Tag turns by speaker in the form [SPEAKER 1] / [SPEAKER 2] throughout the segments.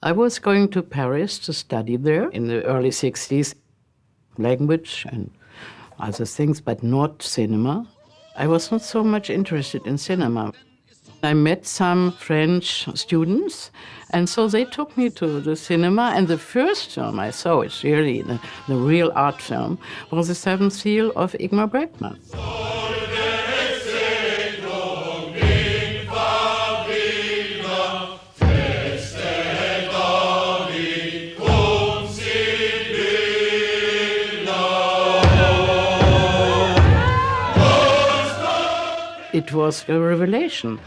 [SPEAKER 1] I was going to Paris to study there in the early 60s, language and other things, but not cinema. I was not so much interested in cinema. I met some French students, and so they took me to the cinema, and the first film I saw, it's really the real art film, was The Seventh Seal of Ingmar Bergman. It was a revelation.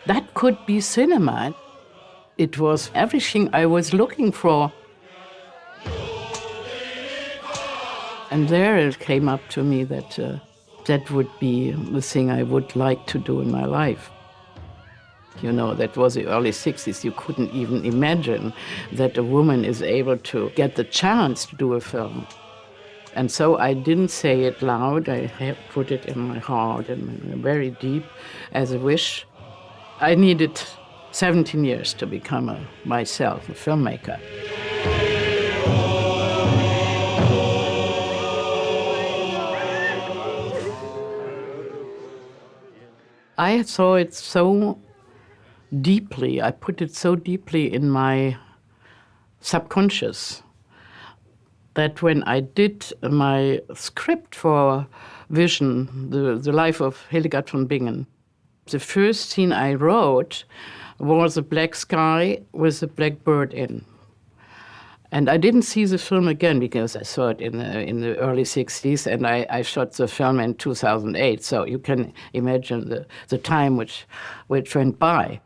[SPEAKER 1] That could be cinema. It was everything I was looking for. And there it came up to me that that would be the thing I would like to do in my life. You know, that was the early 60s. You couldn't even imagine that a woman is able to get the chance to do a film. And so I didn't say it loud. I have put it in my heart and very deep as a wish. I needed 17 years to become myself a filmmaker. I saw it so deeply. I put it so deeply in my subconscious that when I did my script for Vision, the life of Hildegard von Bingen, the first scene I wrote was a black sky with a black bird in. And I didn't see the film again because I saw it in the early 60s, and I shot the film in 2008. So you can imagine the time which went by.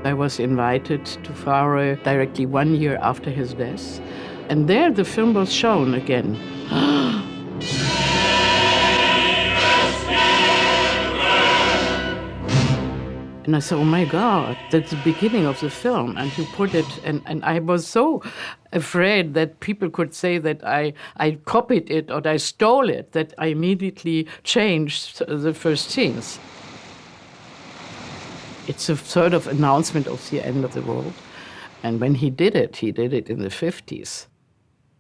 [SPEAKER 1] I was invited to Faroe directly 1 year after his death. And there the film was shown again. And I said, oh my God, that's the beginning of the film. And you put it, and I was so afraid that people could say that I copied it or I stole it, that I immediately changed the first scenes. It's a sort of announcement of the end of the world. And when he did it in the 50s.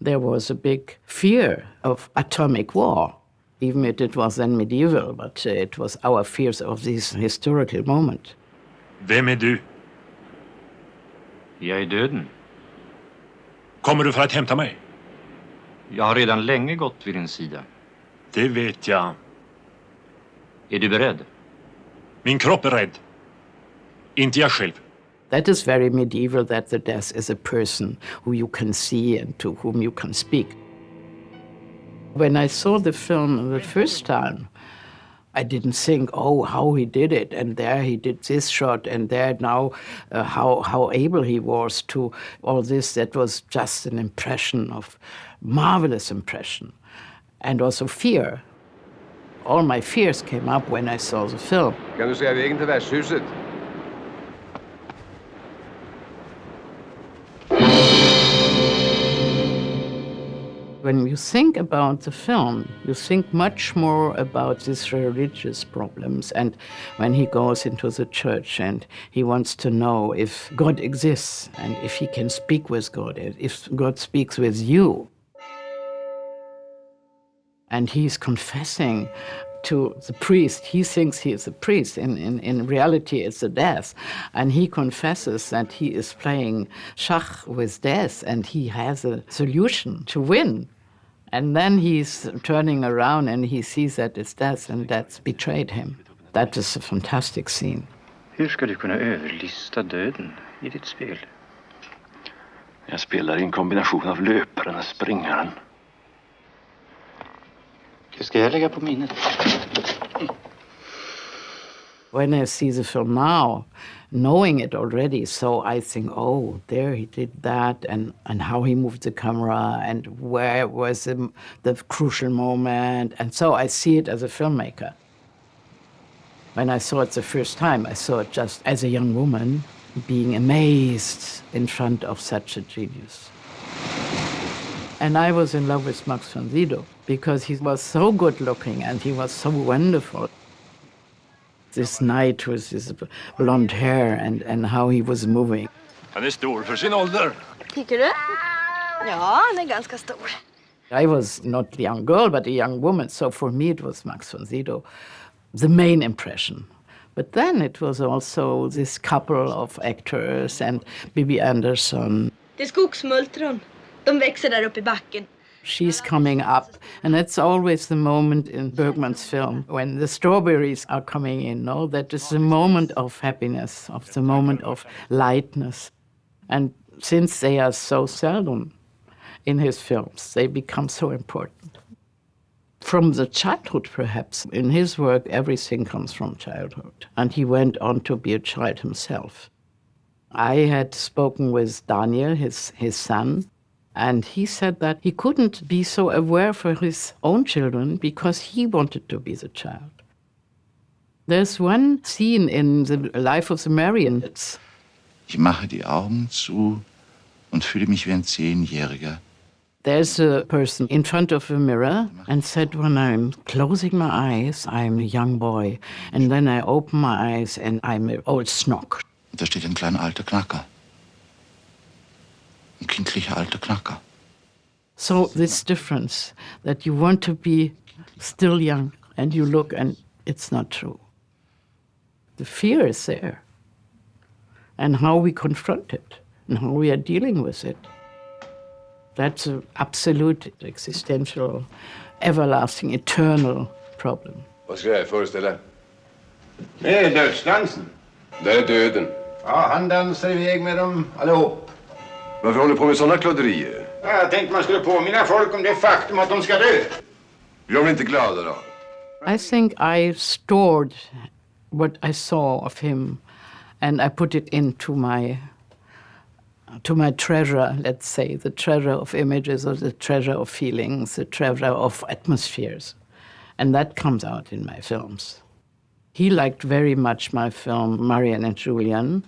[SPEAKER 1] There was a big fear of atomic war, even if it was then medieval, but it was our fears of this historical moment.
[SPEAKER 2] Vem är du?
[SPEAKER 3] Jag är döden.
[SPEAKER 2] Kommer du för att hämta mig?
[SPEAKER 3] Jag har redan länge gått vid din sida.
[SPEAKER 2] Det vet jag.
[SPEAKER 3] Är du beredd?
[SPEAKER 2] Min kropp är rädd. Inte jag själv.
[SPEAKER 1] That is very medieval, that the death is a person who you can see and to whom you can speak. When I saw the film the first time, I didn't think, oh, how he did it, and there he did this shot, and there now how able he was to all this. That was just an impression of marvelous impression, and also fear. All my fears came up when I saw the film.
[SPEAKER 4] Kan du säga vägen till värdshuset?
[SPEAKER 1] When you think about the film, you think much more about these religious problems. And when he goes into the church and he wants to know if God exists and if he can speak with God, if God speaks with you. And he's confessing to the priest. He thinks he is a priest. In reality, it's a death. And he confesses that he is playing schach with death and he has a solution to win. And then he's turning around and he sees that it's death and that's betrayed him. That is a fantastic scene.
[SPEAKER 3] Hur ska du kunna överlista döden i ditt spel?
[SPEAKER 5] Jag spelar i en kombination av löparen och springaren.
[SPEAKER 3] Det ska jag lägga på minnet.
[SPEAKER 1] When I see the film now, knowing it already, so I think, oh, there he did that, and how he moved the camera, and where was the crucial moment, and so I see it as a filmmaker. When I saw it the first time, I saw it just as a young woman being amazed in front of such a genius. And I was in love with Max von Sydow because he was so good looking and he was so wonderful. This knight with his blonde hair and how he was moving.
[SPEAKER 2] Han är stor för sin ålder.
[SPEAKER 6] Tycker du? Ja, han är ganska stor.
[SPEAKER 1] I was not a young girl, but a young woman, so for me it was Max von Sydow, the main impression. But then it was also this couple of actors and Bibi Andersson.
[SPEAKER 6] Det är skogsmultron. De växer där uppe i backen.
[SPEAKER 1] She's coming up, and that's always the moment in Bergman's film when the strawberries are coming in, no? That is the moment of happiness, of the moment of lightness. And since they are so seldom in his films, they become so important. From the childhood, perhaps. In his work, everything comes from childhood. And he went on to be a child himself. I had spoken with Daniel, his son, and he said that he couldn't be so aware for his own children because he wanted to be the child. There's one scene in the life of the marionettes.
[SPEAKER 7] Ich mache die Augen zu und fühle mich wie ein 10-Jähriger.
[SPEAKER 1] There's a person in front of a mirror and said, when I'm closing my eyes, I'm a young boy. And then I open my eyes and I'm an old snock.
[SPEAKER 7] Und da steht ein kleiner alter Knacker. Ein kindlicher alter Knacker.
[SPEAKER 1] So this difference, that you want to be still young and you look and it's not true. The fear is there. And how we confront it and how we are dealing with it. That's an absolute, existential, everlasting, eternal problem.
[SPEAKER 4] Vad ska jag föreställa?
[SPEAKER 8] Det är dödsdansen.
[SPEAKER 4] Där är döden.
[SPEAKER 8] Ja, han dansar iväg med dem allihop.
[SPEAKER 4] Varför håller du på med sådana klodderier?
[SPEAKER 8] Jag tänkte man skulle påminna folk om det faktum att de ska dö.
[SPEAKER 4] Blir de inte glada då?
[SPEAKER 1] I think I stored what I saw of him and I put it into my treasure, let's say, the treasure of images or the treasure of feelings, the treasure of atmospheres. And that comes out in my films. He liked very much my film, Marianne and Julian.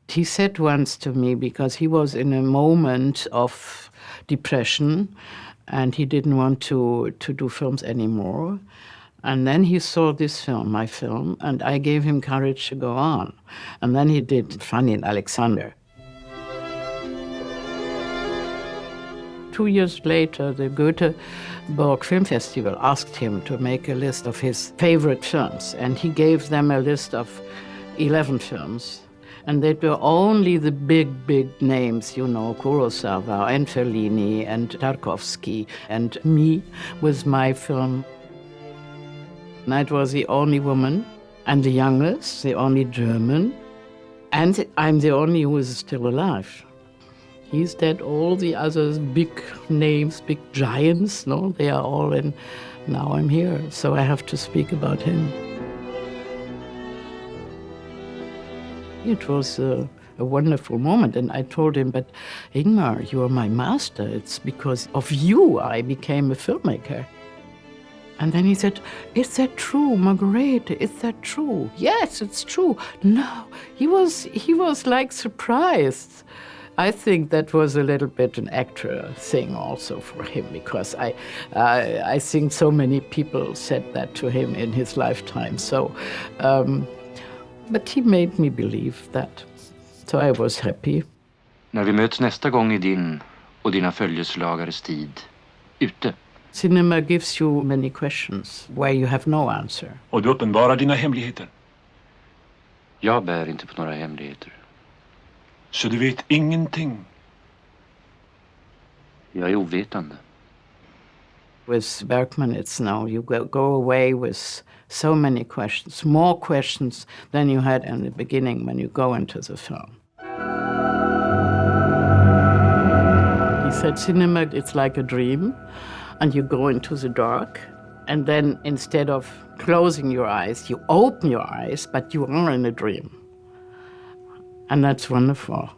[SPEAKER 1] He said once to me, because he was in a moment of depression and he didn't want to do films anymore. And then he saw this film, my film, and I gave him courage to go on. And then he did Fanny and Alexander. 2 years later, the Göteborg Film Festival asked him to make a list of his favorite films, and he gave them a list of 11 films. And they were only the big names, you know, Kurosawa and Fellini and Tarkovsky and me with my film. And I was the only woman and the youngest, the only German, and I'm the only who is still alive. He's dead. All the others, big names, big giants, no, they are all in. Now I'm here, so I have to speak about him. It was a wonderful moment, and I told him, but Ingmar, you are my master. It's because of you I became a filmmaker. And then he said, is that true, Margarethe? Is that true? Yes, it's true. No, he was like surprised. I think that was a little bit an actor thing also for him, because I think so many people said that to him in his lifetime. So, but he made me believe that. So I was happy.
[SPEAKER 3] När vi möts nästa gång i din och dina följeslagares tid, ute.
[SPEAKER 1] Cinema gives you many questions where you have no answer.
[SPEAKER 2] Och du uppenbarar dina hemligheter.
[SPEAKER 3] Jag bär inte på några hemligheter.
[SPEAKER 2] Så du vet ingenting?
[SPEAKER 3] Jag är ovetande.
[SPEAKER 1] With Bergman, it's now you go away with so many questions, more questions than you had in the beginning when you go into the film. He said, cinema, it's like a dream, and you go into the dark, and then instead of closing your eyes, you open your eyes, but you are in a dream. And that's wonderful.